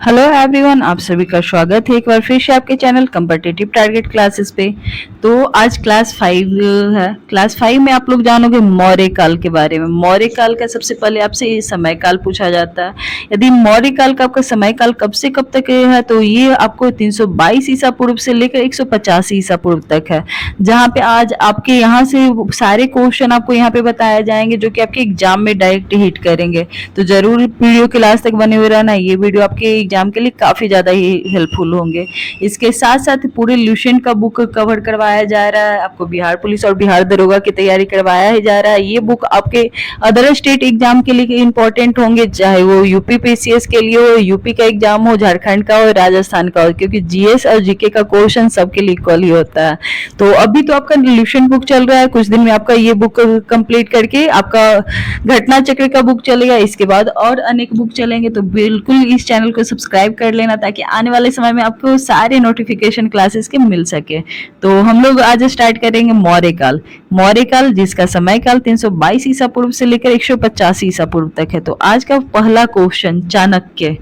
Hello everyone, आप सभी का स्वागत है एक बार फिर से आपके चैनल कम्पिटिटिव टारगेट क्लासेस पे। तो आज क्लास 5 है। क्लास 5 में आप लोग जानोगे मौर्य काल के बारे में। मौर्य काल का सबसे पहले आपसे ये समय काल पूछा जाता है। यदि मौर्य काल का आपका समय काल कब से कब तक है तो ये आपको 322 ईसा पूर्व से लेकर 185 ईसा पूर्व तक है। जहाँ पे आज आपके यहाँ से सारे क्वेश्चन आपको यहाँ पे बताए जाएंगे जो कि आपके एग्जाम में डायरेक्ट हिट करेंगे। तो जरूर वीडियो के लास्ट तक बने हुए रहना। ये वीडियो आपके एग्जाम के लिए काफी ज्यादा ही हेल्पफुल होंगे। इसके साथ साथ पूरे ल्यूसेंट का बुक कवर करवाया जा रहा है। आपको बिहार पुलिस और बिहार दरोगा की तैयारी करवाया ही जा रहा है। ये बुक आपके अदर स्टेट एग्जाम के लिए इंपॉर्टेंट होंगे, चाहे वो यूपी पीसीएस के लिए हो, यूपी का एग्जाम हो, झारखंड का हो, राजस्थान का हो, क्योंकि जीएस और जीके का क्वेश्चन सबके लिए इक्वल ही होता है। तो अभी तो आपका ल्यूसेंट बुक चल रहा है, कुछ दिन में आपका ये बुक कंप्लीट करके आपका घटना चक्र का बुक चलेगा। इसके बाद और अनेक बुक चलेंगे। तो बिल्कुल इस चैनल को सब्सक्राइब कर लेना ताकि आने वाले समय में आपको सारे नोटिफिकेशन क्लासेस के मिल सके। तो हम लोग आज स्टार्ट करेंगे मौर्य काल। मौर्य काल जिसका समय काल 322 ईसा पूर्व से लेकर 185 ईसा पूर्व तक है। तो आज का पहला क्वेश्चन, चाणक्य।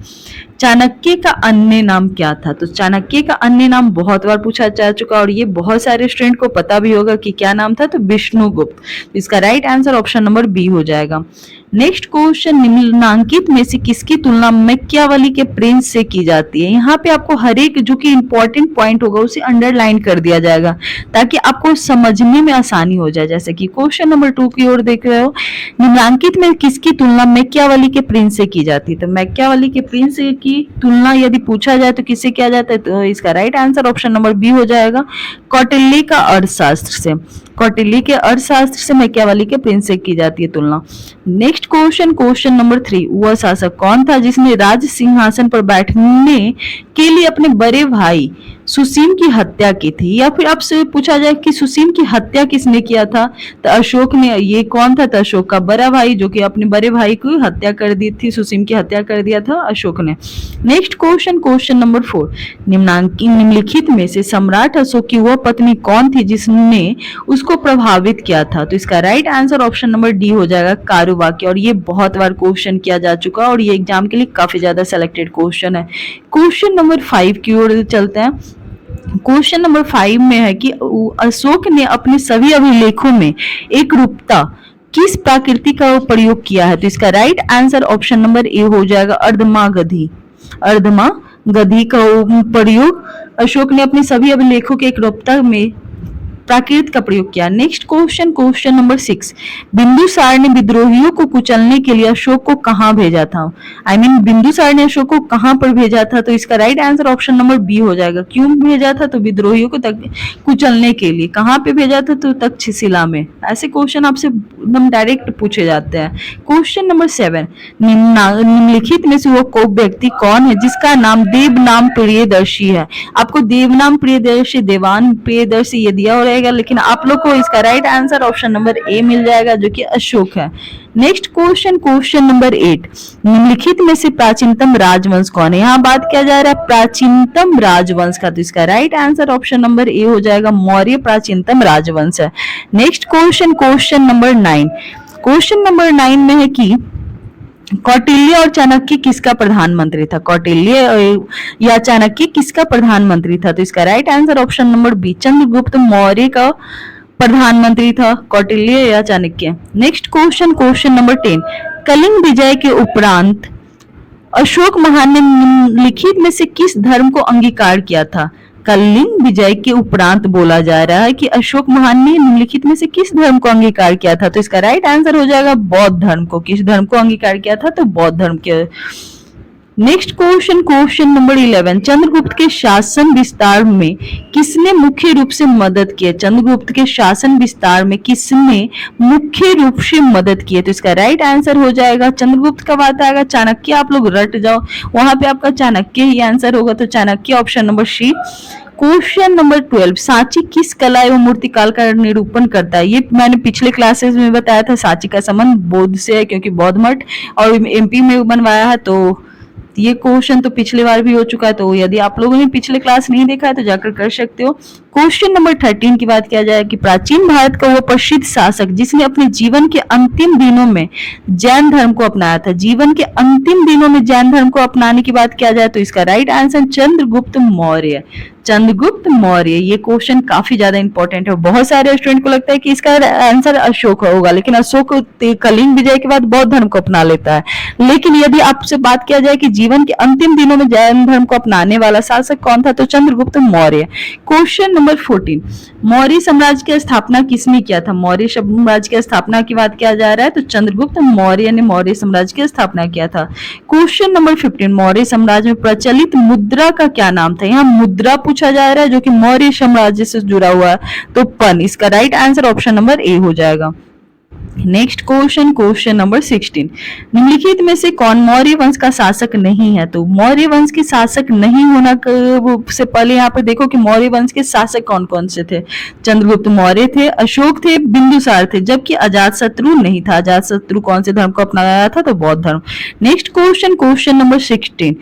चाणक्य का अन्य नाम क्या था? तो चाणक्य का अन्य नाम बहुत बार पूछा जा चुका और ये बहुत सारे स्टूडेंट को पता भी होगा कि क्या नाम था। तो विष्णुगुप्त। इसका right answer option number B हो जाएगा। नेक्स्ट क्वेश्चन, निम्नलिखित में से किसकी तुलना मैकियावेली के प्रिंस से की जाती है? यहाँ पे आपको हर एक जो कि इंपॉर्टेंट पॉइंट होगा उसे अंडरलाइन कर दिया जाएगा ताकि आपको समझने में आसानी हो जाए। जैसे कि क्वेश्चन नंबर 2 की ओर देख रहे हो, निम्नलिखित में किसकी तुलना मैकियावेली के प्रिंस से की जाती है? तो मैकियावेली के प्रिंस की तुलना यदि पूछा जाए तो किससे किया जाता है? तो इसका right answer option number B हो जाएगा, कौटिल्य का अर्थशास्त्र से। कौटिल्य के अर्थशास्त्र से मैकियावेली के प्रिंस से की जाती है तुलना। नेक्स्ट क्वेश्चन, क्वेश्चन नंबर 3, वह शासक कौन था जिसने राज सिंहासन पर बैठने के लिए अपने बड़े भाई सुसीम की हत्या की थी? या फिर आपसे पूछा जाए कि सुसीम की हत्या किसने किया था? तो अशोक ने। ये कौन था? तो अशोक का बड़ा भाई जो कि अपने बड़े भाई की हत्या कर दी थी, सुसीम की हत्या कर दिया था अशोक ने। नेक्स्ट क्वेश्चन, क्वेश्चन नंबर 4, निम्नलिखित में से सम्राट अशोक की वह पत्नी कौन थी जिसने उसको प्रभावित किया था? तो इसका right answer option number D हो जाएगा, कारुबाकी। और ये बहुत बार क्वेश्चन किया जा चुका और ये एग्जाम के लिए काफी ज्यादा सेलेक्टेड क्वेश्चन है। क्वेश्चन नंबर 5 की ओर चलते हैं। क्वेश्चन नंबर 5 में है कि अशोक ने अपने सभी अभिलेखों में एक रूपता किस प्राकृति का प्रयोग किया है? तो इसका राइट आंसर ऑप्शन नंबर ए हो जाएगा, अर्धमा गधी। अर्धमा गधी का प्रयोग अशोक ने अपने सभी अभिलेखों के एक रूपता में प्राकृत का प्रयोग किया। Next question, question number 6, Bindusara ने विद्रोहियों को कुचलने के लिए अशोक को कहां भेजा था? बिंदुसार ने अशोक को कहां पर भेजा था? तो इसका right answer option number B हो जाएगा। क्यों भेजा था? तो विद्रोहियों को कुचलने के लिए। कहां पे भेजा था? तो तक्षशिला में। ऐसे क्वेश्चन आपसे एकदम डायरेक्ट पूछे जाते हैं। क्वेश्चन नंबर 7, निम्नलिखित में से वो व्यक्ति कौन है जिसका नाम देवनाम प्रियदर्शी है? आपको देवनाम प्रियदर्शी, देवान प्रियदर्शी ये दिया हो रहेगा, लेकिन आप लोग को इसका right answer option number A मिल जाएगा जो कि अशोक है। नेक्स्ट क्वेश्चन, क्वेश्चन नंबर 8, निम्नलिखित में से प्राचीनतम राजवंश कौन है? यहाँ बात किया जा रहा है प्राचीनतम राजवंश का। तो इसका राइट आंसर ऑप्शन नंबर ए हो जाएगा, मौर्य प्राचीनतम राजवंश है। Next question, question number 9। Question number 9 में है कि कौटिल्य और चाणक्य किसका प्रधानमंत्री था? कौटिल्य या चाणक्य किसका प्रधानमंत्री था? तो इसका right answer option number B, Chandragupta Maurya का प्रधानमंत्री था कौटिल्य या Chanakya. Next question, question number 10, Kalinga विजय के उपरांत अशोक महान ने निम्नलिखित में से किस धर्म को अंगीकार किया था? कलिंग विजय के उपरांत बोला जा रहा है कि अशोक महान ने निम्नलिखित में से किस धर्म को अंगीकार किया था? तो इसका राइट आंसर हो जाएगा बौद्ध धर्म को। किस धर्म को अंगीकार किया था? तो बौद्ध धर्म के। Next question, question number 11, Chandragupta के शासन विस्तार में किसने मुख्य रूप से मदद की? चंद्रगुप्त के शासन विस्तार में किसने मुख्य रूप से मदद की? तो इसका राइट आंसर हो जाएगा, चंद्रगुप्त का बात आएगा, चाणक्य आप लोग रट जाओ, वहां पे आपका चाणक्य ही आंसर होगा। तो Chanakya option number C. Question number 12, Sanchi किस कला एवं मूर्तिकाल का निरूपण करता है? ये मैंने पिछले क्लासेस में बताया था। सांची का संबंध बौद्ध से है क्योंकि बौद्ध मठ और एमपी में बनवाया है। तो ये क्वेश्चन तो पिछली बार भी हो चुका है, तो यदि आप लोगों ने पिछले क्लास नहीं देखा है तो जाकर कर सकते हो। क्वेश्चन नंबर 13 की बात किया जाए कि प्राचीन भारत का वो प्रसिद्ध शासक जिसने अपने जीवन के अंतिम दिनों में जैन धर्म को अपनाया था। जीवन के अंतिम दिनों में जैन धर्म को अपनाने की बात किया जाए तो इसका राइट आंसर चंद्रगुप्त मौर्य। चंद्रगुप्त मौर्य, ये क्वेश्चन काफी ज्यादा इंपॉर्टेंट है। बहुत सारे स्टूडेंट को लगता है कि इसका आंसर अशोक होगा, लेकिन अशोक कलिंग विजय के बाद बौद्ध धर्म को अपना लेता है। लेकिन यदि आपसे बात किया जाए कि जीवन के अंतिम दिनों में जैन धर्म को अपनाने वाला शासक कौन था, तो चंद्रगुप्त मौर्य। क्वेश्चन नंबर 14, मौर्य साम्राज्य की स्थापना किसने किया था? मौर्य साम्राज्य की स्थापना की बात किया जा रहा है तो चंद्रगुप्त मौर्य ने मौर्य साम्राज्य की स्थापना किया था। क्वेश्चन नंबर 15, मौर्य साम्राज्य में प्रचलित मुद्रा का क्या नाम था? यहाँ मुद्रा पूछा जा रहा है जो कि मौर्य साम्राज्य से जुड़ा हुआ है, तो पन। इसका राइट आंसर ऑप्शन नंबर ए हो जाएगा। नेक्स्ट क्वेश्चन, क्वेश्चन नंबर 16, निम्नलिखित में से कौन मौर्य वंश का शासक नहीं है? तो मौर्य वंश के शासक नहीं होना से पहले यहाँ पर देखो कि मौर्य वंश के शासक कौन कौन से थे। चंद्रगुप्त मौर्य थे, अशोक थे, बिंदुसार थे, जबकि अजातशत्रु नहीं था। अजातशत्रु कौन से धर्म को अपनाया था? तो बौद्ध धर्म। नेक्स्ट क्वेश्चन, क्वेश्चन नंबर 17,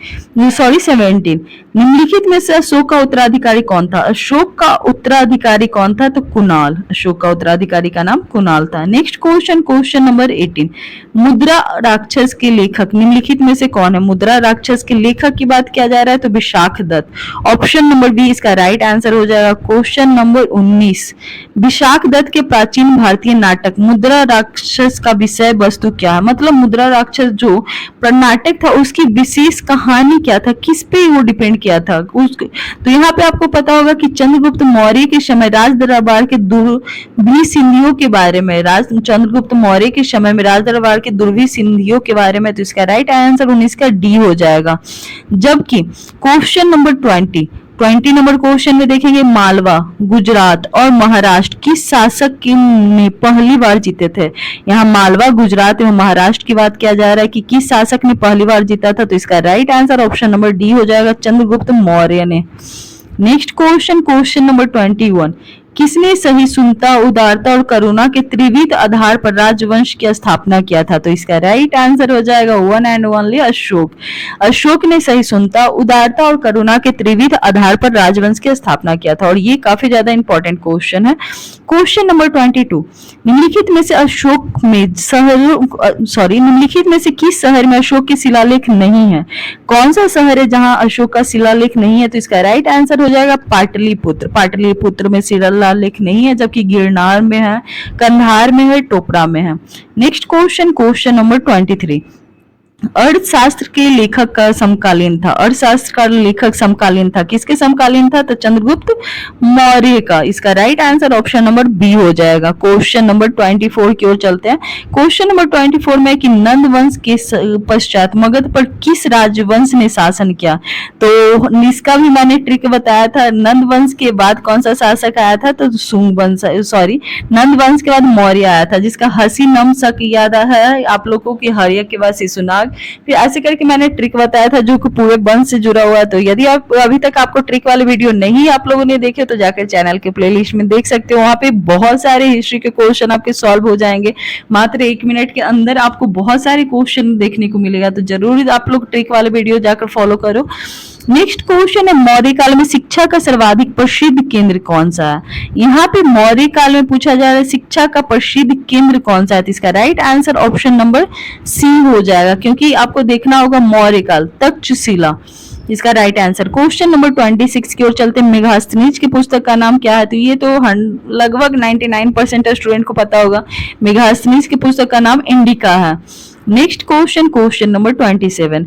निम्नलिखित में से अशोक का उत्तराधिकारी कौन था? अशोक का उत्तराधिकारी कौन था? तो कुणाल। अशोक का उत्तराधिकारी का नाम कुणाल था। नेक्स्ट क्वेश्चन, क्वेश्चन नंबर 18, मुद्रा राक्षस के लेखक निम्नलिखित में से कौन है? मुद्रा राक्षस के लेखक की बात किया जा रहा है तो Vishakhadatta. Option number B इसका राइट आंसर हो जाएगा। क्वेश्चन नंबर 19, विशाख दत्त के प्राचीन भारतीय नाटक मुद्रा राक्षस का विषय वस्तु क्या है? मतलब मुद्रा राक्षस जो नाटक था उसकी विशेष कहानी क्या था, किस पे वो डिपेंड किया था? तो यहाँ पे आपको पता होगा कि चंद्रगुप्त मौर्य के समय राज दरबार के दुर्भी सिंधियों के बारे में, चंद्रगुप्त मौर्य के समय में राज दरबार के दुर्भी सिंधियों के बारे में, तो इसका राइट आंसर 19 का डी हो जाएगा। जबकि क्वेश्चन नंबर 20 नंबर क्वेश्चन में देखेंगे मालवा, गुजरात और महाराष्ट्र किस शासक ने पहली बार जीते थे? यहाँ मालवा, गुजरात एवं महाराष्ट्र की बात किया जा रहा है कि किस शासक ने पहली बार जीता था, तो इसका right answer option number D हो जाएगा, चंद्रगुप्त मौर्य ने। नेक्स्ट क्वेश्चन, क्वेश्चन नंबर 21, किसने सहिष्णुता, उदारता और करुणा के त्रिविध आधार पर राजवंश की स्थापना किया था? तो इसका राइट आंसर हो जाएगा one and only Ashok. Ashok ने सहिष्णुता, उदारता और करुणा के त्रिविध आधार पर राजवंश की स्थापना किया था, और ये काफी ज्यादा इंपॉर्टेंट क्वेश्चन है। क्वेश्चन नंबर 22, निम्नलिखित में से निम्नलिखित में से किस शहर में अशोक के शिलालेख नहीं है? कौन सा शहर है जहां अशोक का शिलालेख नहीं है? तो इसका राइट आंसर हो जाएगा पाटलिपुत्र। पाटलिपुत्र में शिलालेख नहीं है, जबकि गिरनार में है, कंधार में है, टोपरा में है। नेक्स्ट क्वेश्चन, क्वेश्चन नंबर 23, अर्थशास्त्र के लेखक का समकालीन था। अर्थशास्त्र का लेखक समकालीन था, किसके समकालीन था? तो चंद्रगुप्त मौर्य का। इसका right answer option number B हो जाएगा। क्वेश्चन नंबर 24 की ओर चलते हैं। क्वेश्चन नंबर 24 में कि नंद वंश के पश्चात मगध पर किस राजवंश ने शासन किया? तो इसका भी मैंने ट्रिक बताया था। नंद वंश के बाद कौन सा शासक आया था? तो शुंग वंश, नंद वंश के बाद मौर्य आया था, जिसका हसी नम शक याद है आप लोगों की, हर्य के बाद शिशुनाग। फिर ऐसे करके मैंने ट्रिक बताया था जो कि पूरे वंश से जुड़ा हुआ है। तो यदि आप अभी तक आपको ट्रिक वाले वीडियो नहीं आप लोगों ने देखे तो जाकर चैनल के प्लेलिस्ट में देख सकते हो। वहां पे बहुत सारे हिस्ट्री के क्वेश्चन आपके सॉल्व हो जाएंगे। मात्र 1 मिनट के अंदर आपको बहुत सारे क्वेश्चन देखने को मिलेगा, तो जरूर आप लोग ट्रिक वाले वीडियो जाकर फॉलो करो। नेक्स्ट क्वेश्चन है, मौर्य काल में शिक्षा का सर्वाधिक प्रसिद्ध केंद्र कौन सा है? यहाँ पे मौर्य काल में पूछा जा रहा है शिक्षा का प्रसिद्ध केंद्र कौन सा है? तो इसका right answer option number C हो जाएगा, क्योंकि आपको देखना होगा मौर्य काल, तक्षशिला इसका राइट आंसर। क्वेश्चन नंबर 26 की ओर चलते हैं। मेघास्तनीज की पुस्तक का नाम क्या है? तो ये तो लगभग 99% स्टूडेंट को पता होगा। मेघास्तनीज की पुस्तक का नाम इंडिका है। नेक्स्ट क्वेश्चन, क्वेश्चन नंबर 27,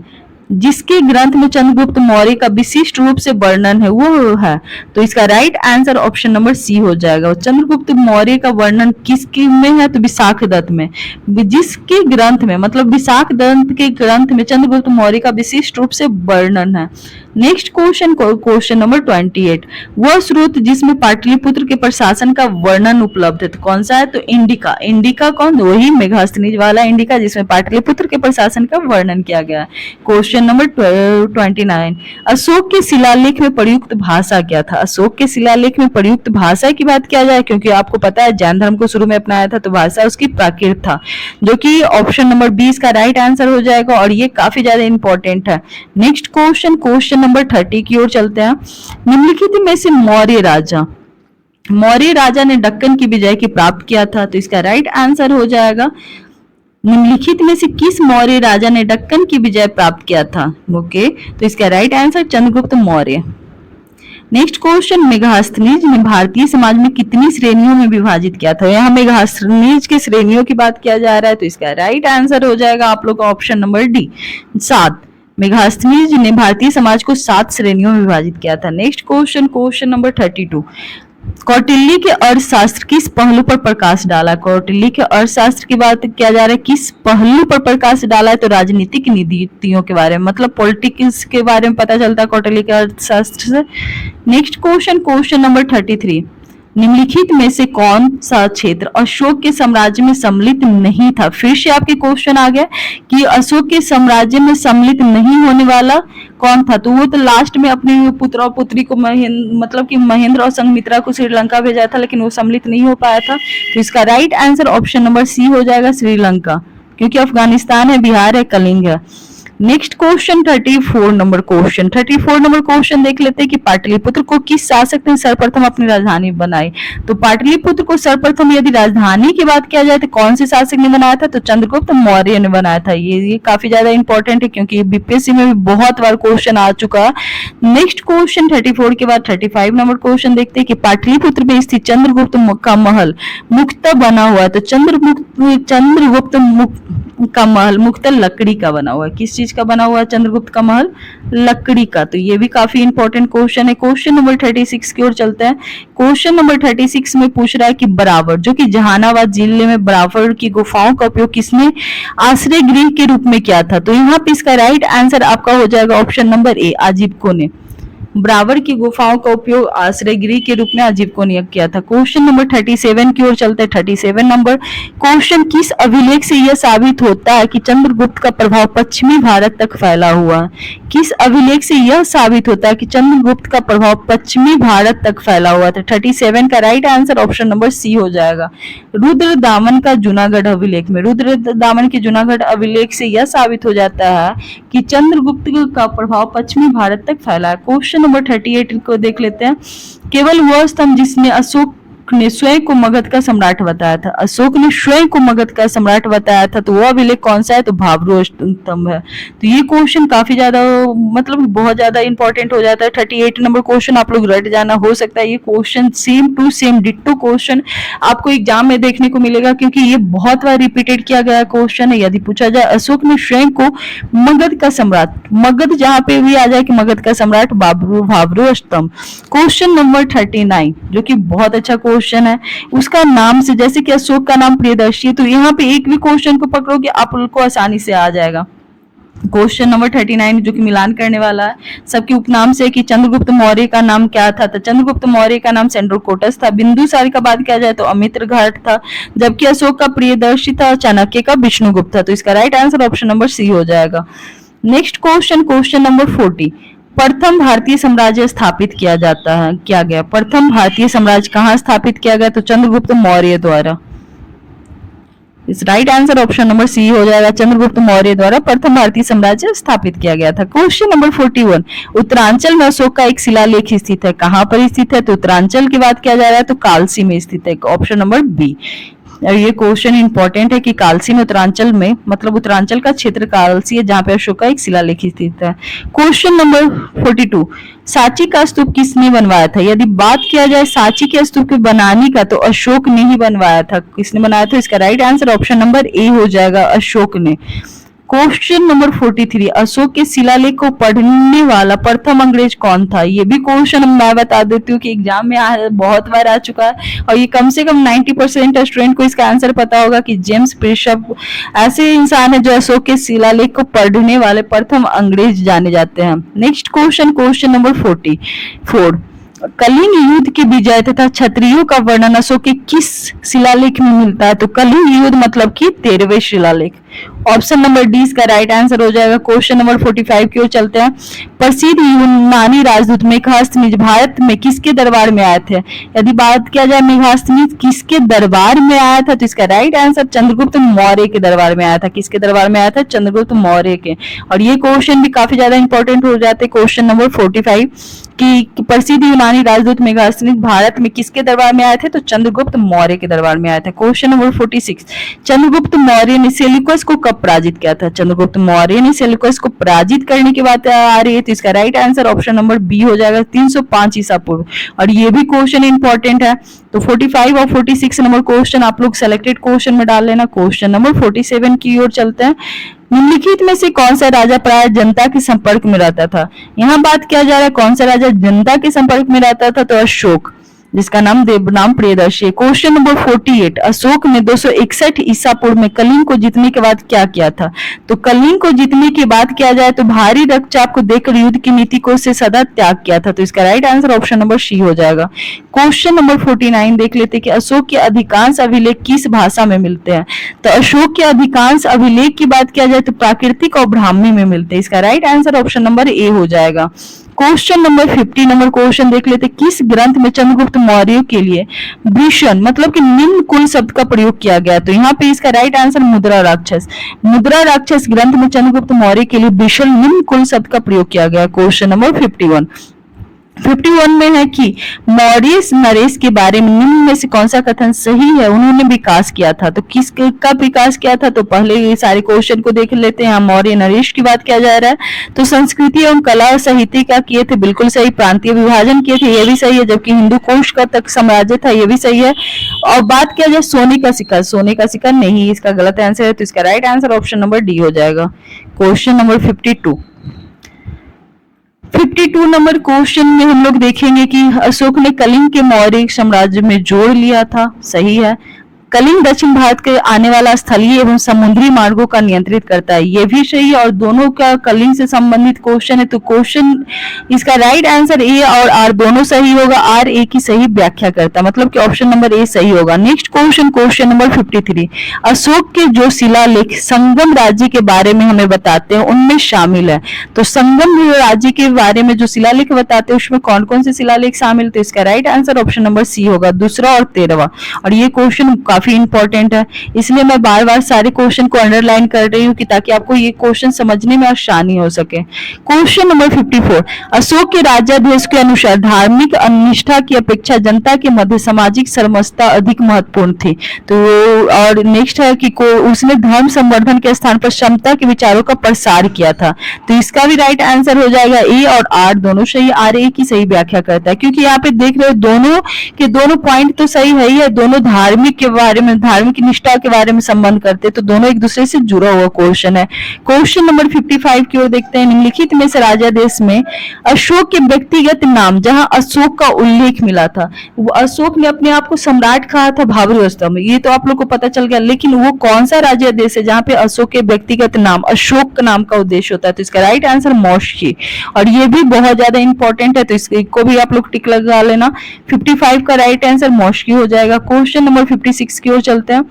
जिसके ग्रंथ में चंद्रगुप्त मौर्य का विशिष्ट रूप से वर्णन है वो है, तो इसका right answer option number C हो जाएगा। चंद्रगुप्त मौर्य का वर्णन किसके में है? तो विशाख दत्त में। जिसके ग्रंथ में, मतलब विशाख दत्त के ग्रंथ में चंद्रगुप्त मौर्य का विशिष्ट रूप से वर्णन है। नेक्स्ट क्वेश्चन, क्वेश्चन नंबर 28, वह स्रोत जिसमें पाटलिपुत्र के प्रशासन का वर्णन उपलब्ध है, तो कौन सा है? तो इंडिका। इंडिका कौन? वही मेगास्थनीज वाला इंडिका जिसमें पाटलिपुत्र के प्रशासन का वर्णन किया गया है। क्वेश्चन नंबर 29, अशोक के शिलालेख में प्रयुक्त भाषा क्या था? अशोक के शिलालेख में प्रयुक्त भाषा की बात किया जाए, क्योंकि आपको पता है जैन धर्म को शुरू में अपनाया था, तो भाषा उसकी प्राकृत था, जो कि ऑप्शन नंबर 20 का राइट आंसर हो जाएगा, और ये काफी ज्यादा इंपॉर्टेंट है। नेक्स्ट क्वेश्चन, क्वेश्चन नंबर 30 की ओर चलते हैं। निम्नलिखित में से मौर्य राजा ने दक्कन की विजय की प्राप्त किया था, तो इसका राइट आंसर हो जाएगा, निम्नलिखित में से किस मौर्य राजा ने दक्कन की विजय प्राप्त किया था? ओके, तो इसका right answer Chandragupta Maurya. Next question, Megasthenes ने भारतीय समाज में कितनी श्रेणियों में विभाजित किया था? यहाँ मेगास्थनीज की श्रेणियों की बात किया जा रहा है, तो इसका राइट आंसर हो जाएगा आप लोग का ऑप्शन नंबर डी, 7। मेगास्थनीज ने भारतीय समाज को 7 श्रेणियों में विभाजित किया था। Next question, question number 32, Kautilya के अर्थशास्त्र किस पहलू पर प्रकाश डाला? कौटिल्य के अर्थशास्त्र की बात किया जा रहा है, किस पहलू पर प्रकाश डाला है? तो राजनीतिक नीतियों के बारे में, मतलब पॉलिटिक्स के बारे में पता चलता है कौटिल्य के अर्थशास्त्र से। नेक्स्ट क्वेश्चन, क्वेश्चन नंबर 33, निम्नलिखित में से कौन सा क्षेत्र अशोक के साम्राज्य में सम्मिलित नहीं था? फिर से आपके क्वेश्चन आ गया कि अशोक के साम्राज्य में सम्मिलित नहीं होने वाला कौन था? तो वो तो लास्ट में अपने पुत्र और पुत्री को मतलब कि महेंद्र और संघमित्रा को श्रीलंका भेजा था, लेकिन वो सम्मिलित नहीं हो पाया था, तो इसका right answer option number C हो जाएगा, श्रीलंका, क्योंकि अफगानिस्तान है, बिहार है, कलिंग है। नेक्स्ट क्वेश्चन 34 नंबर क्वेश्चन देख लेते हैं कि पाटलिपुत्र को किस शासक ने सर्वप्रथम अपनी राजधानी बनाई? तो पाटलिपुत्र को सर्वप्रथम यदि राजधानी की बात किया जाए तो कौन से शासक ने बनाया था? तो चंद्रगुप्त मौर्य ने बनाया था। ये काफी ज्यादा इंपॉर्टेंट है, क्योंकि बीपीएससी में भी बहुत बार क्वेश्चन आ चुका है। नेक्स्ट क्वेश्चन 34 के बाद 35 नंबर क्वेश्चन देखते हैं कि पाटलिपुत्र में स्थित चंद्रगुप्त का महल मुख्यतः बना हुआ है, तो चंद्रगुप्त का महल मुख्यतः लकड़ी का बना हुआ है। किस चीज का बना हुआ है चंद्रगुप्त का महल? लकड़ी का। तो ये भी काफी इंपॉर्टेंट क्वेश्चन है। क्वेश्चन नंबर 36 की ओर चलते हैं। क्वेश्चन नंबर 36 में पूछ रहा है कि बराबर, जो कि जहानाबाद जिले में बराबर की गुफाओं का उपयोग किसने आश्रय गृह के रूप में किया था? तो यहाँ पे इसका राइट आंसर आपका हो जाएगा ऑप्शन नंबर ए, अजीबको ने। बराबर की गुफाओं का उपयोग आश्रय गृह के रूप में अजीबको ने किया था। क्वेश्चन नंबर 37 की ओर चलते हैं। 37 नंबर क्वेश्चन, किस अभिलेख से यह साबित होता है कि चंद्रगुप्त का प्रभाव पश्चिमी भारत तक फैला हुआ है? किस अभिलेख से यह साबित होता है कि चंद्रगुप्त का प्रभाव पश्चिमी भारत तक फैला हुआ था? 37 का right answer option number C हो जाएगा, रुद्रदामन का जूनागढ़ अभिलेख में। रुद्रदामन के जूनागढ़ अभिलेख से यह साबित हो जाता है कि चंद्रगुप्त का प्रभाव पश्चिमी भारत तक फैला है। क्वेश्चन नंबर 38 को देख लेते हैं। केवल वह स्तंभ जिसने अशोक ने स्वयं को मगध का सम्राट बताया था, अशोक ने स्वयं को मगध का सम्राट बताया था, तो वह अभिलेख कौन सा है? तो भाब्रू स्तंभ है। तो ये क्वेश्चन काफी ज्यादा मतलब बहुत ज्यादा इंपॉर्टेंट हो जाता है। 38 नंबर क्वेश्चन आप लोग रट जाना, हो सकता है ये question same to same ditto question आपको एग्जाम में देखने को मिलेगा, क्योंकि ये बहुत बार रिपीटेड किया गया क्वेश्चन है। यदि पूछा जाए अशोक ने स्वयं को मगध का सम्राट, मगध जहाँ पे भी आ जाए कि मगध का सम्राट भाब्रू स्तंभ। क्वेश्चन नंबर 39 जो कि बहुत अच्छा क्वेश्चन है, उसका नाम से, जैसे कि अशोक का नाम प्रियदर्शी है, तो यहाँ पे एक भी क्वेश्चन को पकड़ो कि आप लोग को आसानी से आ जाएगा। क्वेश्चन नंबर 39 जो कि मिलान करने वाला है सबके उपनाम से, कि चंद्रगुप्त मौर्य का नाम क्या था? तो चंद्रगुप्त मौर्य का नाम सेंड्रोकोटस था। बिंदुसार का बात किया जाए तो अमित्रघाट था, जबकि अशोक का प्रियदर्शी था, चाणक्य का विष्णुगुप्त था। तो इसका right answer option number C हो जाएगा। नेक्स्ट क्वेश्चन, क्वेश्चन नंबर 40, प्रथम भारतीय साम्राज्य स्थापित किया गया। प्रथम भारतीय साम्राज्य कहाँ स्थापित किया गया? तो चंद्रगुप्त मौर्य द्वारा। इस right answer option number C हो जाएगा, चंद्रगुप्त मौर्य द्वारा प्रथम भारतीय साम्राज्य स्थापित किया गया था। क्वेश्चन नंबर 41, उत्तरांचल में अशोक का एक शिलालेख स्थित है, कहाँ पर स्थित है? तो उत्तरांचल की बात किया जा रहा है तो कालसी में स्थित है, ऑप्शन नंबर बी। और ये क्वेश्चन इंपॉर्टेंट है कि कालसी में, उत्तरांचल में, मतलब उत्तरांचल का क्षेत्र कालसी है जहां पे अशोक का एक शिलालेख स्थित है। क्वेश्चन नंबर 42, सांची का स्तूप किसने बनवाया था? यदि बात किया जाए सांची के स्तूप के बनाने का तो अशोक ने ही बनवाया था। किसने बनाया था? इसका राइट आंसर ऑप्शन नंबर ए हो जाएगा, अशोक ने। क्वेश्चन नंबर 43, अशोक के शिलालेख को पढ़ने वाला प्रथम अंग्रेज कौन था? ये भी क्वेश्चन मैं बता देती हूँ कि एग्जाम में बहुत बार आ चुका है और ये कम से कम 90% स्टूडेंट को इसका आंसर पता होगा कि जेम्स प्रिशप ऐसे इंसान है जो अशोक के शिलालेख को पढ़ने वाले प्रथम अंग्रेज जाने जाते हैं। Next question, question number 44, Kalinga युद्ध की विजय तथा क्षत्रियों का वर्णन अशोक के किस शिलालेख में मिलता है? तो कलिंग युद्ध मतलब कि 13वें शिलालेख। ऑप्शन नंबर डी इसका राइट आंसर हो जाएगा। क्वेश्चन नंबर 45 की ओर चलते हैं। प्रसिद्ध यूनानी राजदूत मेघास्थनीज भारत में किसके दरबार में आए थे? यदि बात किया जाए मेघास्थनीज किसके दरबार में आया था, तो इसका राइट आंसर चंद्रगुप्त मौर्य के दरबार में आया था। किसके दरबार में आया था? चंद्रगुप्त मौर्य के। और ये क्वेश्चन भी काफी ज्यादा इंपॉर्टेंट हो जाते हैं। क्वेश्चन नंबर 45 कि प्रसिद्ध यूनानी राजदूत मेघास्थनीज भारत में किसके दरबार में आए थे? तो चंद्रगुप्त मौर्य के दरबार में आए थे। क्वेश्चन नंबर 46, चंद्रगुप्त मौर्य ने सेल्यूकस को कब पराजित किया था? चंद्रगुप्त मौर्य ने सेल्यूकस को पराजित करने की बात आ रही है, तो इसका right answer option number B हो जाएगा, 305 ईसा पूर्व। और ये भी क्वेश्चन इंपॉर्टेंट है। तो 45 और 46 नंबर क्वेश्चन आप लोग सेलेक्टेड क्वेश्चन में डाल लेना। क्वेश्चन नंबर 47 की ओर चलते हैं। निम्नलिखित में से कौन सा राजा प्राय जनता के संपर्क में रहता था? यहाँ बात किया जा रहा है कौन सा राजा जनता के संपर्क में रहता था? तो अशोक, जिसका नाम देवनाम प्रियदर्शी। क्वेश्चन नंबर 48, अशोक ने 261 ईसा पूर्व में कलिंग को जीतने के बाद क्या किया था? तो कलिंग को जीतने की बात किया जाए तो भारी रक्तचाप को देखकर युद्ध की नीति को से सदा त्याग किया था। तो इसका right answer option number C हो जाएगा। क्वेश्चन नंबर 49 देख लेते हैं कि अशोक के अधिकांश अभिलेख किस भाषा में मिलते हैं? तो अशोक के अधिकांश अभिलेख की बात किया जाए तो प्राकृतिक और ब्राह्मी में मिलते हैं। इसका राइट आंसर ऑप्शन नंबर ए हो जाएगा। क्वेश्चन नंबर 50 नंबर क्वेश्चन देख लेते हैं। किस ग्रंथ में चंद्रगुप्त मौर्य के लिए भीषण मतलब कि निम्न कुल शब्द का प्रयोग किया गया? तो यहाँ पे इसका राइट आंसर मुद्रा राक्षस। मुद्रा राक्षस ग्रंथ में चंद्रगुप्त मौर्य के लिए भीषण निम्न कुल शब्द का प्रयोग किया गया। क्वेश्चन नंबर 51 में है कि मौर्य नरेश के बारे में निम्न में से कौन सा कथन सही है? उन्होंने विकास किया था। तो किस का विकास किया था? तो पहले ये सारे क्वेश्चन को देख लेते हैं। मौर्य नरेश की बात किया जा रहा है तो संस्कृति एवं कला और साहित्य का किए थे, बिल्कुल सही। प्रांतीय विभाजन किए थे, ये भी सही है। जबकि हिंदू कुश का तक साम्राज्य था, ये भी सही है। और बात किया जाए सोने का सिक्का, सोने का सिक्का नहीं, इसका गलत आंसर है। तो इसका right answer option number D हो जाएगा। क्वेश्चन नंबर 52 नंबर क्वेश्चन में हम लोग देखेंगे कि अशोक ने कलिंग के मौर्य साम्राज्य में जोड़ लिया था, सही है। कलिंग दक्षिण भारत के आने वाला स्थलीय एवं समुद्री मार्गों का नियंत्रित करता है, ये भी सही है। और दोनों का कलिंग से संबंधित क्वेश्चन है तो क्वेश्चन इसका राइट आंसर ए और आर दोनों सही होगा। आर ए की सही व्याख्या करता है, मतलब कि ऑप्शन नंबर ए सही होगा। Next question, question number 53, Ashok के जो शिलालेख संगम राज्य के बारे में हमें बताते हैं उनमें शामिल है। तो संगम राज्य के बारे में जो शिलालेख बताते हैं उसमें कौन कौन से शिलालेख शामिल? तो इसका right answer option number C होगा, दूसरा और 13वां। और ये क्वेश्चन काफी इंपॉर्टेंट है, इसलिए मैं बार बार सारे क्वेश्चन को अंडरलाइन कर रही हूँ कि ताकि आपको ये क्वेश्चन समझने में आसानी हो सके। क्वेश्चन नंबर 54, अशोक के राज्याधीश के अनुसार धार्मिक निष्ठा की अपेक्षा जनता के मध्य सामाजिक समरसता अधिक महत्वपूर्ण थी। तो और नेक्स्ट है कि उसने धर्म संवर्धन के स्थान पर समता के विचारों का प्रसार किया था। तो इसका भी राइट आंसर हो जाएगा। ए और आर दोनों सही, आर ए की सही व्याख्या करता है, क्योंकि यहाँ पे देख रहे हो दोनों के दोनों पॉइंट तो सही है ही है। दोनों धार्मिक के बारे में, धार्मिक निष्ठा के बारे में संबंध करते, तो दोनों एक दूसरे से जुड़ा हुआ क्वेश्चन है। क्वेश्चन नंबर 55 की ओर देखते हैं। निम्नलिखित में से राज्याधीश में अशोक के व्यक्तिगत नाम जहां अशोक का उल्लेख मिला था, वो अशोक ने अपने आप को सम्राट कहा था भाबरी अवस्था में, ये तो आप लोग को पता चल गया। लेकिन वो कौन सा राज्याधीश है जहां पे अशोक के व्यक्तिगत नाम अशोक नाम का उद्देश्य होता है? तो इसका राइट आंसर मौशी। और ये भी बहुत ज्यादा इंपॉर्टेंट है, तो इसको भी आप लोग टिक लगा लेना। 55 का राइट आंसर मौशी हो जाएगा। क्वेश्चन नंबर 56 की ओर चलते हैं।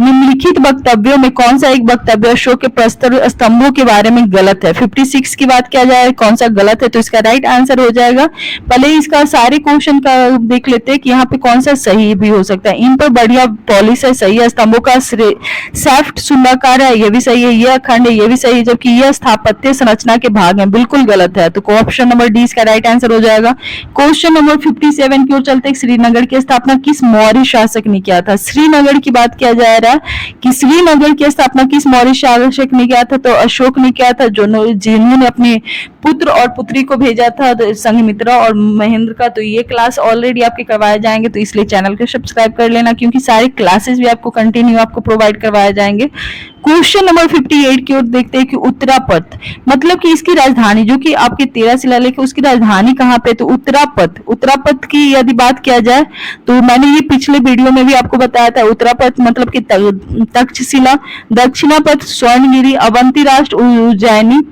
निम्नलिखित वक्तव्यों में कौन सा एक वक्तव्य अशोक के प्रस्तर स्तंभों के बारे में गलत है? 56 की बात किया जाए कौन सा गलत है? तो इसका राइट आंसर हो जाएगा। पहले इसका सारे क्वेश्चन का देख लेते हैं कि यहाँ पे कौन सा सही भी हो सकता है। इन पर बढ़िया पॉलिश है, सही है। स्तंभों का सैफ्ट सुंडाकार है, ये भी सही है। ये अखंड है, ये भी सही है। जबकि यह स्थापत्य संरचना के भाग है, बिल्कुल गलत है। तो ऑप्शन नंबर डी इसका राइट आंसर हो जाएगा। क्वेश्चन नंबर 57 की ओर चलते हैं। श्रीनगर की स्थापना किस मौर्य शासक ने किया था? श्रीनगर की बात किया जा कि श्रीनगर की स्थापना किस मौर्य शासक ने किया था? तो अशोक ने किया था, जिन्होंने अपने पुत्र और पुत्री को भेजा था संघमित्रा और महेंद्र का। तो ये क्लास ऑलरेडी आपके करवाए जाएंगे, तो इसलिए चैनल को सब्सक्राइब कर लेना, क्योंकि सारे क्लासेस भी आपको कंटिन्यू आपको प्रोवाइड करवाए जाएंगे। क्वेश्चन नंबर 58 की ओर देखते हैं कि उत्तरापथ मतलब कि इसकी राजधानी, जो कि आपके 13 शिलालेख है उसकी राजधानी कहाँ पे, तो उत्तरापथ की यदि बात किया जाए तो मैंने ये पिछले वीडियो में भी आपको बताया था। उत्तरापथ मतलब कि तक्षशिला, दक्षिणापथ स्वर्णगिरी, अवंती राष्ट्र उज्जैनी,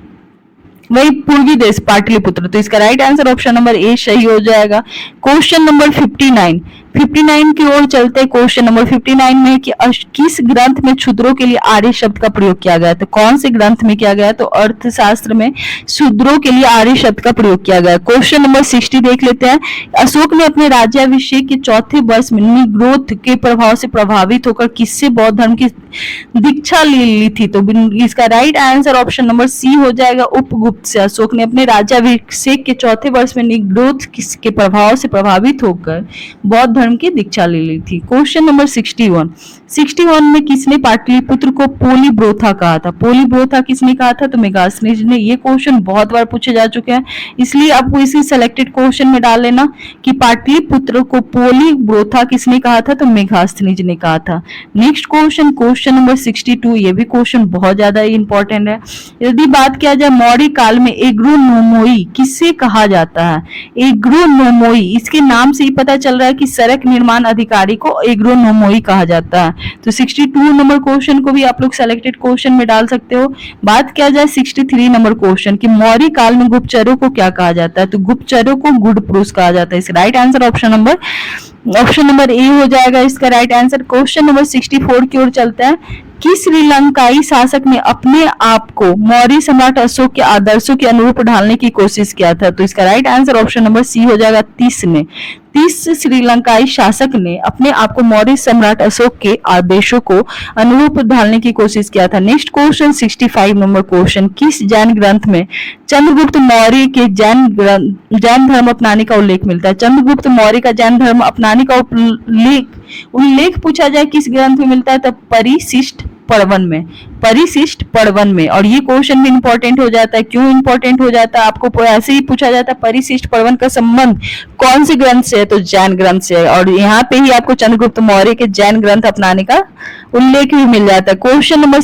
वही पूर्वी देश पाटलिपुत्र। तो इसका राइट आंसर ऑप्शन नंबर ए सही हो जाएगा। क्वेश्चन नंबर 59 की ओर चलते हैं। क्वेश्चन नंबर 59 में कि किस ग्रंथ में शूद्रों के लिए आर्य शब्द का प्रयोग किया गया है, तो कौन से ग्रंथ में किया गया है, तो अर्थशास्त्र में शूद्रों के लिए आर्य शब्द का प्रयोग किया गया है। क्वेश्चन नंबर 60 देख लेते हैं। अशोक ने अपने राज्याभिषेक के चौथे वर्ष में निग्रोध के प्रभाव से प्रभावित होकर किससे बौद्ध धर्म की दीक्षा ले ली थी, तो इसका right answer option number C हो जाएगा, उपगुप्त से। अशोक ने अपने राज्याभिषेक के चौथे वर्ष में निग्रोध के प्रभाव से प्रभावित होकर बौद्ध धर्म की दीक्षा ले ली थी। क्वेश्चन नंबर 61 में किसने पाटलिपुत्र को पोलीब्रोथा कहा था, पोलीब्रोथा किसने कहा था, तो मेगास्थनीज ने। ये क्वेश्चन बहुत बार पूछे जा चुके हैं, इसलिए आपको इसी सिलेक्टेड क्वेश्चन में डाल लेना कि पाटलिपुत्र को पोलीब्रोथा किसने कहा था, तो मेगास्थनीज ने कहा था। नेक्स्ट क्वेश्चन नंबर 62, ये भी क्वेश्चन बहुत ज्यादा इंपॉर्टेंट है। यदि बात किया जाए मौर्य काल में एग्रोनोमोई किससे कहा जाता है, एग्रोनोमोई, इसके नाम से ही पता चल रहा है कि सड़क निर्माण अधिकारी को एग्रोनोमोई कहा जाता है। तो 62 नंबर क्वेश्चन को भी आप लोग सेलेक्टेड क्वेश्चन में डाल सकते हो। बात किया जाए 63 नंबर क्वेश्चन कि मौर्य काल में गुप्तचरों को क्या कहा जाता है, तो गुप्तचरों को गुड पुरुष कहा जाता है। इसका राइट आंसर ऑप्शन नंबर ए हो जाएगा इसका राइट आंसर। क्वेश्चन नंबर 64 की ओर चलता है। किस श्रीलंकाई शासक ने अपने आप को मौर्य सम्राट अशोक के आदर्शों के अनुरूप ढालने की कोशिश किया था, तो इसका right answer option number C हो जाएगा, 30 श्रीलंकाई शासक ने अपने आप को मौर्य सम्राट अशोक के आदेशों को अनुरूप ढालने की कोशिश किया था। नेक्स्ट क्वेश्चन 65 नंबर क्वेश्चन, किस जैन ग्रंथ में चंद्रगुप्त मौर्य के जैन धर्म अपनाने का उल्लेख मिलता है, चंद्रगुप्त मौर्य का जैन धर्म अपनाने का उल्लेख पूछा जाए किस ग्रंथ में मिलता है, तो परिशिष्ट पड़वन में। और ये क्वेश्चन भी इंपॉर्टेंट हो जाता है। क्यों इंपॉर्टेंट हो जाता है, आपको ऐसे ही पूछा जाता है परिशिष्ट पड़वन का संबंध कौन से ग्रंथ से है, तो जैन ग्रंथ से है, और यहाँ पे ही आपको चंद्रगुप्त मौर्य के जैन ग्रंथ अपनाने का उल्लेख भी मिल जाता है। क्वेश्चन नंबर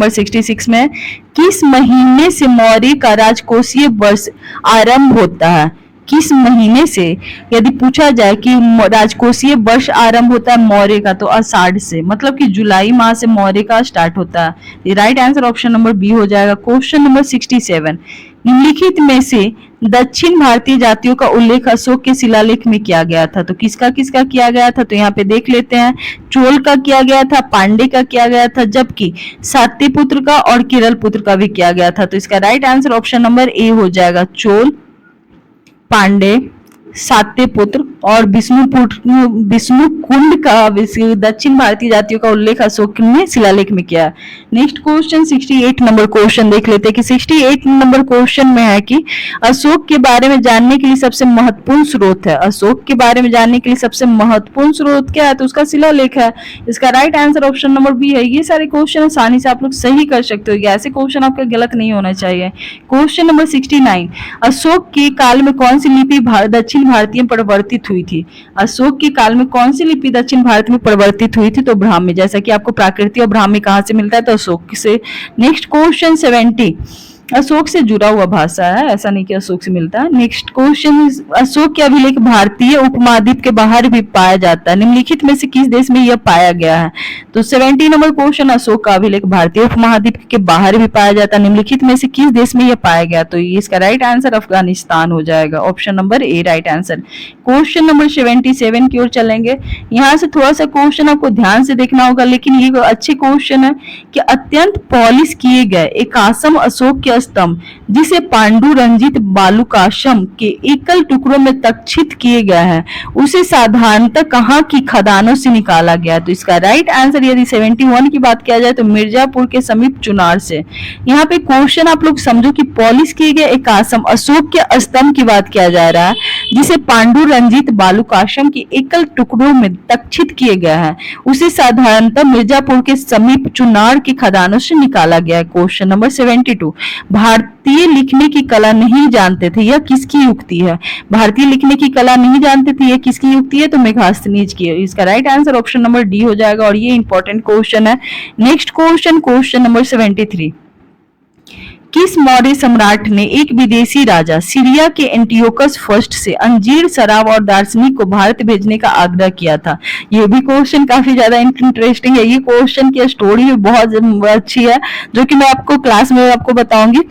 66 में किस महीने से मौर्य का राजकोषीय वर्ष आरंभ होता है, किस महीने से यदि पूछा जाए कि राजकोषीय वर्ष आरंभ होता है मौर्य का, तो आषाढ़ से, मतलब कि जुलाई माह से मौर्य का स्टार्ट होता है। Right answer option number B हो जाएगा। क्वेश्चन नंबर 67, निम्नलिखित में से दक्षिण भारतीय जातियों का उल्लेख अशोक के शिलालेख में किया गया था, तो किसका किया गया था, तो यहाँ पे देख लेते हैं। चोल का किया गया था, पांडे का किया गया था, जबकि सात्यपुत्र का और केरल पुत्र का भी किया गया था। तो इसका राइट आंसर ऑप्शन नंबर ए हो जाएगा, चोल, पांडे, सात्यपुत्र और विष्णुकुंड का दक्षिण भारतीय जातियों का उल्लेख अशोक ने शिलालेख में किया। नेक्स्ट क्वेश्चन 68 नंबर क्वेश्चन देख लेते हैं कि 68 नंबर क्वेश्चन में है कि अशोक के बारे में जानने के लिए सबसे महत्वपूर्ण स्रोत है, अशोक के बारे में जानने के लिए सबसे महत्वपूर्ण स्रोत क्या है, तो उसका शिलालेख है। इसका right answer option number B है। ये सारे क्वेश्चन आसानी से आप लोग सही कर सकते हो, ऐसे क्वेश्चन आपका गलत नहीं होना चाहिए। क्वेश्चन नंबर 69, अशोक के काल में कौन सी लिपि दक्षिण भारत में परिवर्तित हुई थी, अशोक के काल में कौन सी लिपि दक्षिण भारत में परिवर्तित हुई थी, तो ब्राह्मी। जैसा कि आपको प्राकृतिक और ब्राह्मी कहाँ से मिलता है, तो अशोक से। नेक्स्ट क्वेश्चन 70, अशोक से जुड़ा हुआ भाषा है, ऐसा नहीं कि अशोक से मिलता है। नेक्स्ट क्वेश्चन, अशोक के अभिलेख भारतीय उपमहाद्वीप के बाहर भी पाया जाता है, निम्नलिखित में से किस देश में यह पाया गया है, तो 70 नंबर क्वेश्चन, अशोक का अभिलेख भारतीय उपमहाद्वीप के बाहर भी पाया जाता है, निम्नलिखित में से किस देश में यह पाया गया, तो इसका राइट आंसर अफगानिस्तान हो जाएगा, ऑप्शन नंबर ए राइट आंसर। क्वेश्चन नंबर 77 की ओर चलेंगे। यहाँ से थोड़ा सा क्वेश्चन आपको ध्यान से देखना होगा, लेकिन ये अच्छे क्वेश्चन है कि अत्यंत पॉलिश किए गए एक आसम अशोक के स्तंभ जिसे पांडु रंजित बालुकाश्म के एकल टुकड़ों में तक्षित किए गया है, उसे साधारणतः कहाँ की खदानों से निकाला गया, तो इसका राइट आंसर यदि 71 की बात किया जाए तो मिर्जापुर के समीप चुनार से। यहाँ पे क्वेश्चन आप लोग समझो कि पॉलिश किए गए एक आसम अशोक के स्तंभ की बात किया जा रहा है, जिसे पांडु रंजित बालुकाश्म के एकल टुकड़ों में तक्षित किए गया है, उसे साधारणतः मिर्जापुर के समीप चुनार की खदानों से निकाला गया है। क्वेश्चन नंबर 72, भारतीय लिखने की कला नहीं जानते थे, यह किसकी युक्ति है? भारतीय लिखने की कला नहीं जानते थे, यह किसकी युक्ति है? तो मेगास्थनीज की है। इसका right answer option number D हो जाएगा और ये इंपॉर्टेंट क्वेश्चन है। Next question, question number 73। किस मौर्य सम्राट ने एक विदेशी राजा सीरिया के एंटियोकस फर्स्ट से अंजीर, शराब और दार्शनिक को भारत भेजने का आग्रह किया था? ये भी क्वेश्चन काफी ज्यादा इंटरेस्टिंग है। ये क्वेश्चन की स्टोरी भी बहुत अच्छी है, जो कि मैं आपको क्लास में आपको बताऊंगी।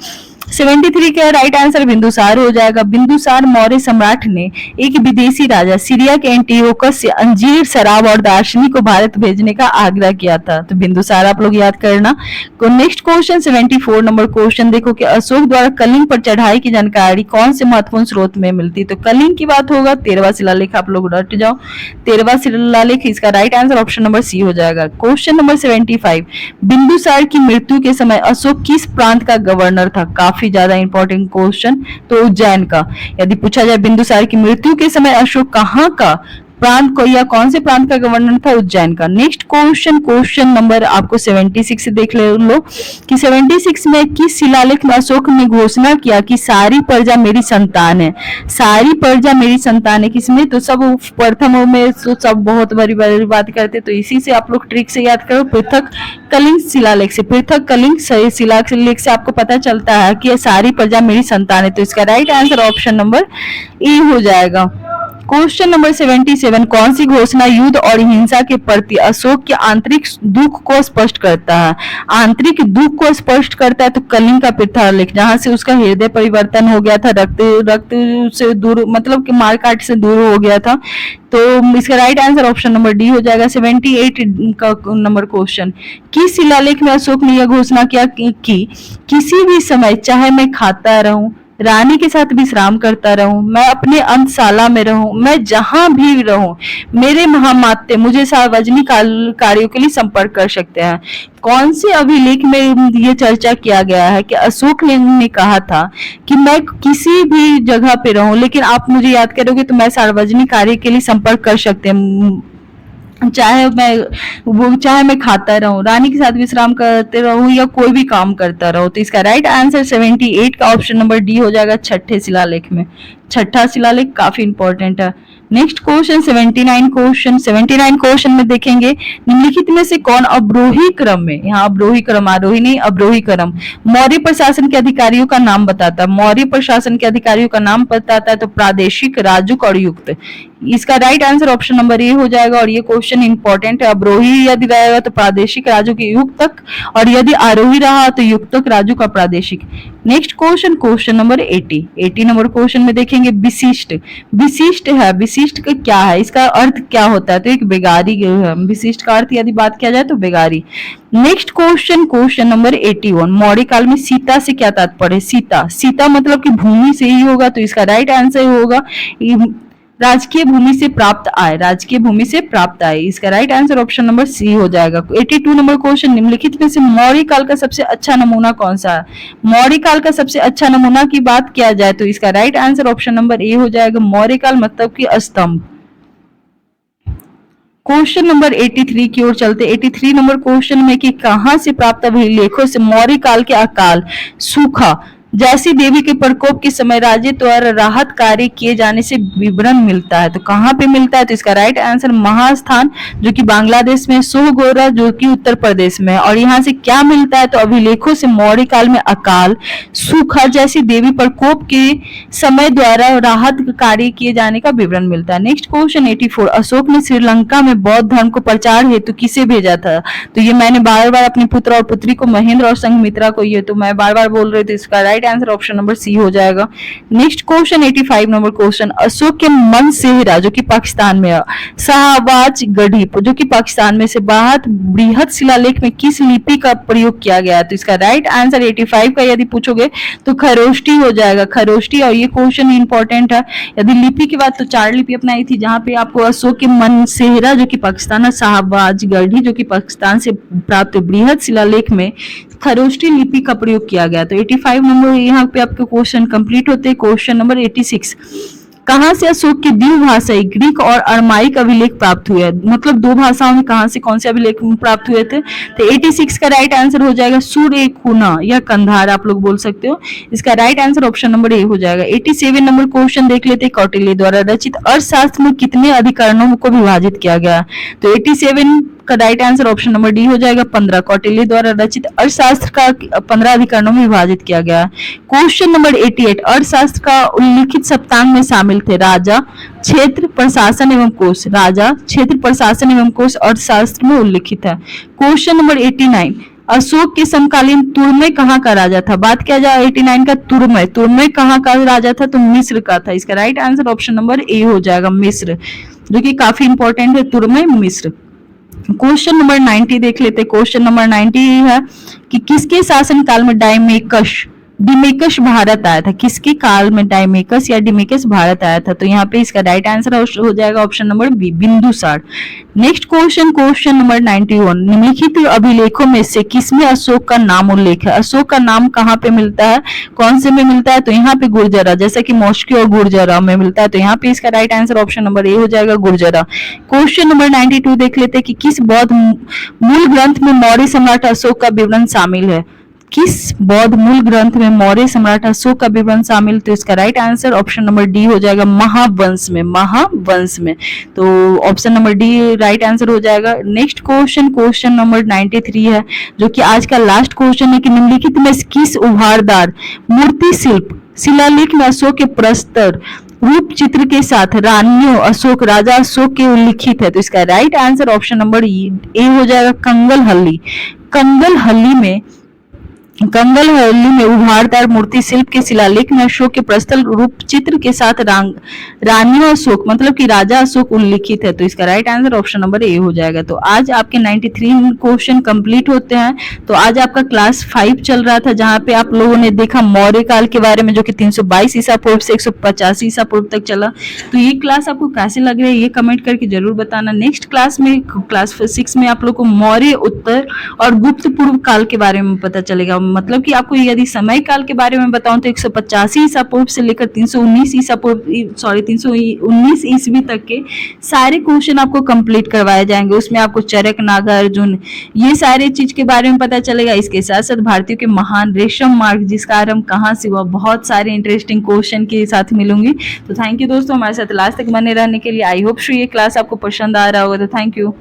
73 का राइट आंसर बिंदुसार हो जाएगा। बिंदुसार मौर्य सम्राट ने एक विदेशी राजा सीरिया के एंटियोकस से अंजीर, शराब और दार्शनिक को भारत भेजने का आग्रह किया था। तो बिंदुसार आप लोग याद करना। नेक्स्ट क्वेश्चन 74 नंबर क्वेश्चन देखो कि अशोक द्वारा कलिंग पर चढ़ाई की जानकारी कौन से महत्वपूर्ण स्रोत में मिलती? तो कलिंग की बात होगा 13वां शिलालेख, आप लोग रट जाओ 13वां शिलालेख। इसका right answer option number C हो जाएगा। Question number 75। बिंदुसार की मृत्यु के समय अशोक किस प्रांत का गवर्नर था? काफी ज्यादा इंपॉर्टेंट क्वेश्चन। तो उज्जैन का। यदि पूछा जाए बिंदुसार की मृत्यु के समय अशोक कहाँ का प्रांत को या कौन से प्रांत का गवर्नर था? उज्जैन का। नेक्स्ट क्वेश्चन, क्वेश्चन नंबर आपको 76 देख लो कि 76 में किस शिलालेख में अशोक ने घोषणा किया कि सारी प्रजा मेरी संतान है? सारी प्रजा मेरी संतान है किसमें? तो सब प्रथम में तो सब बहुत बड़ी बड़ी बात करते, तो इसी से आप लोग ट्रिक से याद करो, पृथक कलिंग शिलालेख से। पृथक कलिंग शिलालेख से आपको पता चलता है कि सारी प्रजा मेरी संतान है। तो इसका राइट आंसर ऑप्शन नंबर ए हो जाएगा। Question number 77। कौन सी घोषणा युद्ध और हिंसा के प्रति अशोक के आंतरिक दुख को स्पष्ट करता है? आंतरिक दुख को स्पष्ट करता है तो कलिंग का पृथालेख, जहां से उसका हृदय परिवर्तन हो गया था, रक्त से दूर, मतलब कि मारकाट से दूर हो गया था। तो इसका right answer option number D हो जाएगा। 78 का नंबर क्वेश्चन। किस शिलालेख में अशोक ने यह घोषणा किया कि किसी भी समय चाहे मैं खाता रहूं, रानी के साथ विश्राम करता रहूं, मैं अपने अंतशाला में रहूं, मैं जहां भी रहूं, मेरे महामात्य मुझे सार्वजनिक कार्यों के लिए संपर्क कर सकते हैं? कौन से अभिलेख में ये चर्चा किया गया है कि अशोक ने कहा था कि मैं किसी भी जगह पे रहूं, लेकिन आप मुझे याद करोगे तो मैं सार्वजनिक कार्य के लिए संपर्क कर सकते हैं, चाहे मैं खाता रहूं, रानी के साथ विश्राम करते रहूं या कोई भी काम करता रहूं? तो इसका राइट आंसर 78 का ऑप्शन नंबर डी हो जाएगा। छठे शिलालेख में, छठा शिलालेख काफी इंपॉर्टेंट है। Next question 79 question. 79 क्वेश्चन में देखेंगे निम्नलिखित में से कौन अवरोही क्रम में, यहाँ अवरोही क्रम, आरोही नहीं, अवरोही क्रम, मौर्य प्रशासन के अधिकारियों का नाम बताता है? मौर्य प्रशासन के अधिकारियों का नाम बताता है तो प्रादेशिक, राजुक और युक्त। इसका राइट आंसर ऑप्शन नंबर ए हो जाएगा और ये क्वेश्चन इंपॉर्टेंट है। अवरोही यदि रहेगा तो प्रादेशिक, राजुक, युक्तक, और यदि आरोही रहा तो युक्तक, राजुक और प्रादेशिक। Next question, question number 80 number question में देखेंगे विशिष्ट। विशिष्ट है, विशिष्ट का क्या है, इसका अर्थ क्या होता है? तो एक बेगारी है। विशिष्ट का अर्थ यदि बात किया जाए तो बेगारी। Next question, question number 81। Maurya काल में सीता से क्या तात्पर्य? सीता, सीता मतलब कि भूमि से ही होगा, तो इसका राइट आंसर होगा राजकीय भूमि से प्राप्त आय, राजकीय भूमि से प्राप्त आय। इसका right answer option number C हो जाएगा। 82 नंबर क्वेश्चन। निम्नलिखित में से मौर्य काल का सबसे अच्छा नमूना कौन सा है? मौर्य काल का सबसे अच्छा नमूना की बात किया जाए तो इसका राइट आंसर ऑप्शन नंबर ए हो जाएगा। मौर्य काल मतलब कि स्तंभ। क्वेश्चन नंबर 83 की ओर चलते। 83 नंबर क्वेश्चन में कि कहां से प्राप्त अभिलेखों से मौर्य काल के अकाल, सूखा, जैसी देवी के प्रकोप के समय राज्य द्वारा राहत कार्य किए जाने से विवरण मिलता है? तो कहाँ पे मिलता है? तो इसका राइट आंसर महास्थान, जो कि बांग्लादेश में, सोहगोरा जो कि उत्तर प्रदेश में है। और यहाँ से क्या मिलता है? तो अभिलेखों से मौर्य काल में अकाल, सूखा जैसी देवी प्रकोप के समय द्वारा राहत कार्य किए जाने का विवरण मिलता है। Next question 84। अशोक ने श्रीलंका में बौद्ध धर्म को प्रचार हेतु किसे भेजा था? तो ये मैंने बार बार अपने पुत्र और पुत्री को, महेंद्र और संघमित्रा को, ये तो मैं बार बार बोल रही थी। इसका right answer option number C हो जाएगा। Next question 85 number question. Ashok के मन सेहरा जो कि पाकिस्तान में है, शाहबाज गढ़ी जो कि पाकिस्तान में से बाहर बृहद शिलालेख में किस लिपि का प्रयोग किया गया? तो इसका राइट आंसर 85 का यदि पूछोगे तो खरोष्टी हो जाएगा, खरोष्टी। और ये क्वेश्चन इंपॉर्टेंट है। यदि लिपि की बात तो 4 लिपि अपनाई थी, जहां पे आपको अशोक के मन सेहरा जो कि पाकिस्तान है, शाहबाज गढ़ी जो कि पाकिस्तान से प्राप्त बृहद शिलालेख में खरोष्टी लिपि का प्रयोग किया गया। तो 85 नंबर यहाँ पे आपके क्वेश्चन कंप्लीट होते हैं। Question number 86। कहाँ से अशोक के द्विभाषाई ग्रीक और अरमाइक अभिलेख प्राप्त हुए? मतलब दो भाषाओं में कहाँ से कौन से अभिलेख प्राप्त हुए थे? तो 86 का राइट आंसर हो जाएगा सूर्यकुना या कंधार आप लोग बोल सकते हो। इसका राइट आंसर ऑप्शन नंबर ए हो जाएगा। 87 नंबर क्वेश्चन देख लेते हैं। कौटिल्य द्वारा रचित अर्थशास्त्र में कितने अधिकरणों को विभाजित किया गया? तो 87 का right answer option number D हो जाएगा 15। कौटिल्य द्वारा रचित अर्थशास्त्र का 15 अधिकरणों में विभाजित किया गया। क्वेश्चन नंबर 88 अर्थशास्त्र का उल्लिखित सप्तांग में शामिल थे राजा, क्षेत्र, प्रशासन एवं कोश। राजा, क्षेत्र, प्रशासन एवं कोश अर्थशास्त्र में उल्लिखित है। क्वेश्चन नंबर 89 अशोक के समकालीन तुर्मे कहाँ का राजा था? बात किया जाए 89 का तुर्मे, तुर्मे कहाँ का राजा था? तो मिस्र का था। इसका राइट आंसर ऑप्शन नंबर ए हो जाएगा मिस्र, जो कि काफी इंपॉर्टेंट है। तुर्मे मिस्र। क्वेश्चन नंबर 90 देख लेते। क्वेश्चन नंबर 90 है कि किसके शासनकाल में डिमेकस भारत आया था? किसके काल में डायमेकस या डिमेकस भारत आया था? तो यहाँ पे इसका राइट आंसर हो जाएगा option number B Bindusara. Next question, question number 91 निम्नलिखित अभिलेखों में से किसमें अशोक का नाम उल्लेख है? अशोक का नाम कहाँ पे मिलता है, कौन से में मिलता है? तो यहाँ पे गुर्जरा, जैसा कि मॉस्को और गुर्जरा में मिलता है। तो यहाँ पे इसका राइट आंसर ऑप्शन नंबर ए हो जाएगा गुर्जरा। क्वेश्चन नंबर 92 देख लेते हैं कि किस बौद्ध मूल ग्रंथ में मौर्य सम्राट अशोक का विवरण शामिल है? किस बौद्ध मूल ग्रंथ में मौर्य सम्राट अशोक का विवरण शामिल? तो इसका right answer option number D हो जाएगा महावंश में, महावंश में। तो option number D right answer हो जाएगा। नेक्स्ट क्वेश्चन, क्वेश्चन नंबर 93 है, जो कि आज का लास्ट क्वेश्चन है कि निम्नलिखित में किस उभारदार मूर्ति शिल्प शिलालेख में अशोक के प्रस्तर रूप चित्र के साथ रानियों अशोक, राजा अशोक के उल्लिखित है? तो इसका राइट आंसर ऑप्शन नंबर ए हो जाएगा कंगलहल्ली। कंगलहल्ली में उभारदार मूर्ति शिल्प के शिलालेख में अशोक के प्रस्थल रूप चित्र के साथ रानियों अशोक मतलब कि राजा अशोक उल्लिखित है। तो इसका राइट आंसर ऑप्शन नंबर ए हो जाएगा। तो आज आपके 93 क्वेश्चन कंप्लीट होते हैं। तो आज आपका क्लास 5 चल रहा था, जहां पे आप लोगों ने देखा मौर्य काल के बारे में, जो कि 322 ईसा पूर्व से 185 ईसा पूर्व तक चला। तो ये क्लास आपको कैसे लग रही है ये कमेंट करके जरूर बताना। नेक्स्ट क्लास में, क्लास 6 में आप लोग को मौर्य, उत्तर और गुप्त पूर्व काल के बारे में पता चलेगा। मतलब कि आपको यदि समय काल के बारे में बताऊं तो 185 ईसा पूर्व से लेकर 319 ईस्वी तक के सारे क्वेश्चन आपको कंप्लीट करवाए जाएंगे। उसमें आपको चरक, नागार्जुन, ये सारे चीज के बारे में पता चलेगा। इसके साथ साथ भारतीयों के महान रेशम मार्ग जिसका आरंभ कहाँ से हुआ, बहुत सारे इंटरेस्टिंग क्वेश्चन के साथ मिलूंगी। तो थैंक यू दोस्तों हमारे साथ लास्ट तक बने रहने के लिए। आई होप सो ये क्लास आपको पसंद आ रहा होगा। तो थैंक यू।